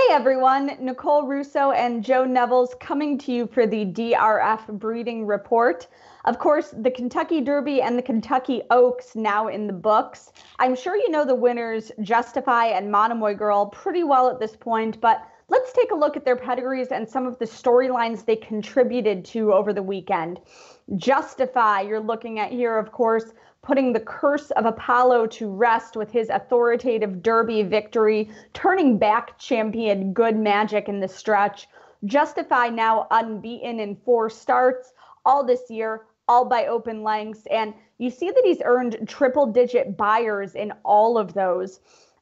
Hey everyone, Nicole Russo and Joe Nevills coming to you for the DRF Breeding Report. Of course, the Kentucky Derby and the Kentucky Oaks now in the books. I'm sure you know the winners, Justify and Monomoy Girl, pretty well at this point, but let's take a look at their pedigrees and some of the storylines they contributed to over the weekend. Justify, you're looking at here, of course, putting the curse of Apollo to rest with his authoritative Derby victory, turning back champion Good Magic in the stretch. Justify now unbeaten in 4 starts, all this year, all by open lengths. And you see that he's earned triple-digit buyers in all of those.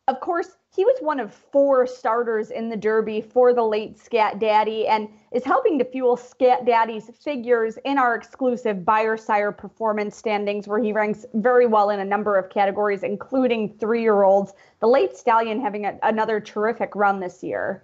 Of course, he was one of 4 starters in the Derby for the late Scat Daddy and is helping to fuel Scat Daddy's figures in our exclusive Buyer Sire performance standings, where he ranks very well in a number of categories, including 3-year-olds. The late stallion having another terrific run this year.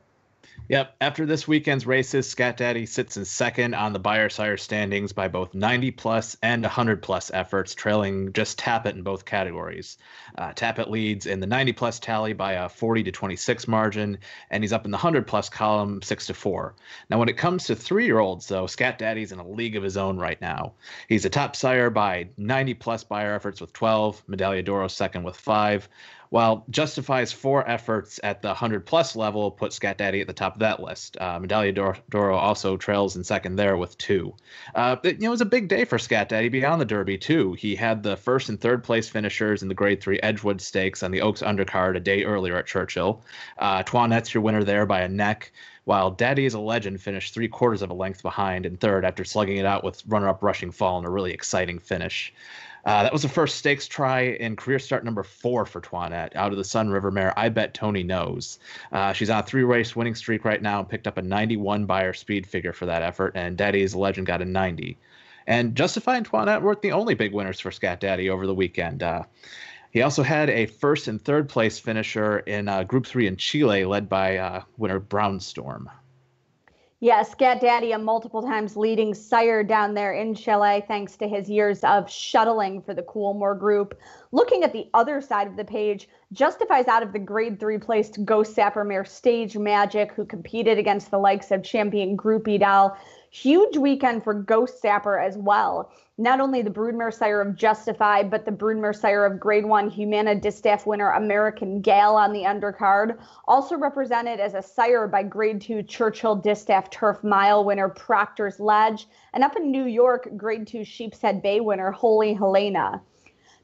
Yep. After this weekend's races, Scat Daddy sits in second on the Buyer Sire standings by both 90-plus and 100-plus efforts, trailing just Tappet in both categories. Tappet leads in the 90-plus tally by a 40-26 margin, and he's up in the 100-plus column 6-4. Now, when it comes to 3-year-olds, though, Scat Daddy's in a league of his own right now. He's a top sire by 90-plus Buyer efforts with 12, Medaglia d'Oro second with 5, while Justify's 4 efforts at the 100-plus level put Scat Daddy at the top of that list. Medaglia d'Oro also trails in second there with 2. It was a big day for Scat Daddy beyond the Derby, too. He had the first and third place finishers in the Grade 3 Edgewood Stakes on the Oaks undercard a day earlier at Churchill. Toinette's your winner there by a neck, while Daddy is a Legend finished 3/4 of a length behind in third after slugging it out with runner-up Rushing Fall in a really exciting finish. That was the first stakes try in career start number 4 for Toinette, out of the Sun River mare I Bet Tony Knows. She's on a 3-race winning streak right now and picked up a 91 Buyer speed figure for that effort, and Daddy is a Legend got a 90. And Justify and Toinette weren't the only big winners for Scat Daddy over the weekend. He also had a first and third place finisher in Group 3 in Chile, led by winner Brownstorm. Yeah, Scat Daddy, a multiple times leading sire down there in Chile, thanks to his years of shuttling for the Coolmore Group. Looking at the other side of the page, Justify's out of the Grade 3 placed Ghost Sapper mare Stage Magic, who competed against the likes of champion Groupie Doll. Huge weekend for Ghost Sapper as well. Not only the broodmare sire of Justify, but the broodmare sire of Grade 1 Humana Distaff winner American Gal on the undercard. Also represented as a sire by Grade 2 Churchill Distaff Turf Mile winner Proctor's Ledge. And up in New York, Grade 2 Sheepshead Bay winner Holy Helena.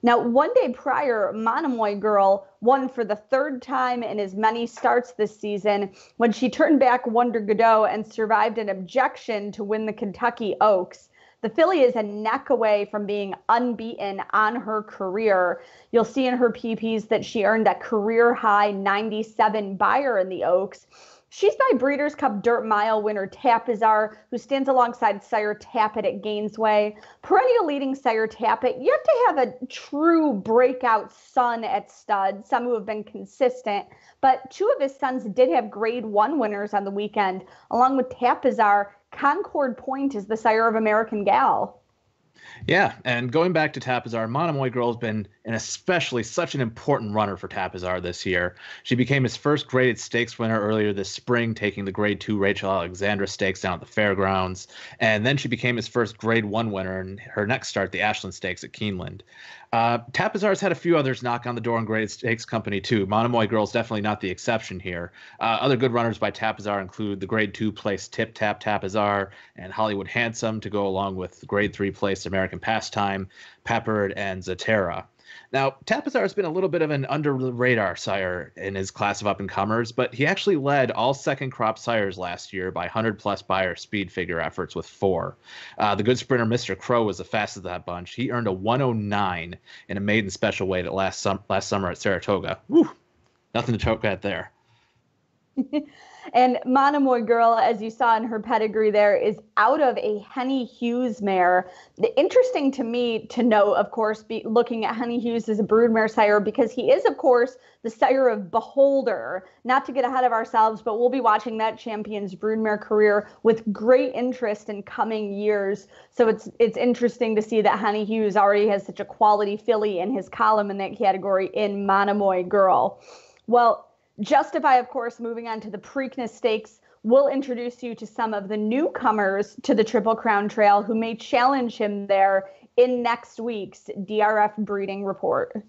Now, one day prior, Monomoy Girl won for the 3rd time in as many starts this season when she turned back Wonder Godot and survived an objection to win the Kentucky Oaks. The filly is a neck away from being unbeaten on her career. You'll see in her PPs that she earned a career-high 97 Buyer in the Oaks. She's by Breeders' Cup Dirt Mile winner Tapizar, who stands alongside sire Tappet at Gainesway. Perennial leading sire Tappet, you have to have a true breakout son at stud, some who have been consistent, but 2 of his sons did have Grade 1 winners on the weekend. Along with Tapizar, Concord Point is the sire of American Gal. Yeah, and going back to Tapizar, Monomoy Girl has been especially such an important runner for Tapizar this year. She became his first graded stakes winner earlier this spring, taking the Grade 2 Rachel Alexandra Stakes down at the fairgrounds, and then she became his first Grade 1 winner in her next start, the Ashland Stakes at Keeneland. Tapizar's had a few others knock on the door in graded stakes company too. Monomoy Girl's definitely not the exception here. Other good runners by Tapizar include the Grade 2 placed Tip Tap Tapizar and Hollywood Handsome to go along with Grade 3 placed American Pastime, Peppered, and Zatera. Now, Tapizar has been a little bit of an under-the-radar sire in his class of up-and-comers, but he actually led all second-crop sires last year by 100-plus Buyer speed figure efforts with 4. The good sprinter Mr. Crow was the fastest of that bunch. He earned a 109 in a maiden special weight at last summer at Saratoga. Whew, nothing to choke at there. And Monomoy Girl, as you saw in her pedigree there, is out of a Henny Hughes mare. Interesting to me to know, of course, looking at Henny Hughes as a broodmare sire, because he is, of course, the sire of Beholder. Not to get ahead of ourselves, but we'll be watching that champion's broodmare career with great interest in coming years. So it's interesting to see that Henny Hughes already has such a quality filly in his column in that category in Monomoy Girl. Well, Justify, of course, moving on to the Preakness Stakes, will introduce you to some of the newcomers to the Triple Crown Trail who may challenge him there in next week's DRF breeding report.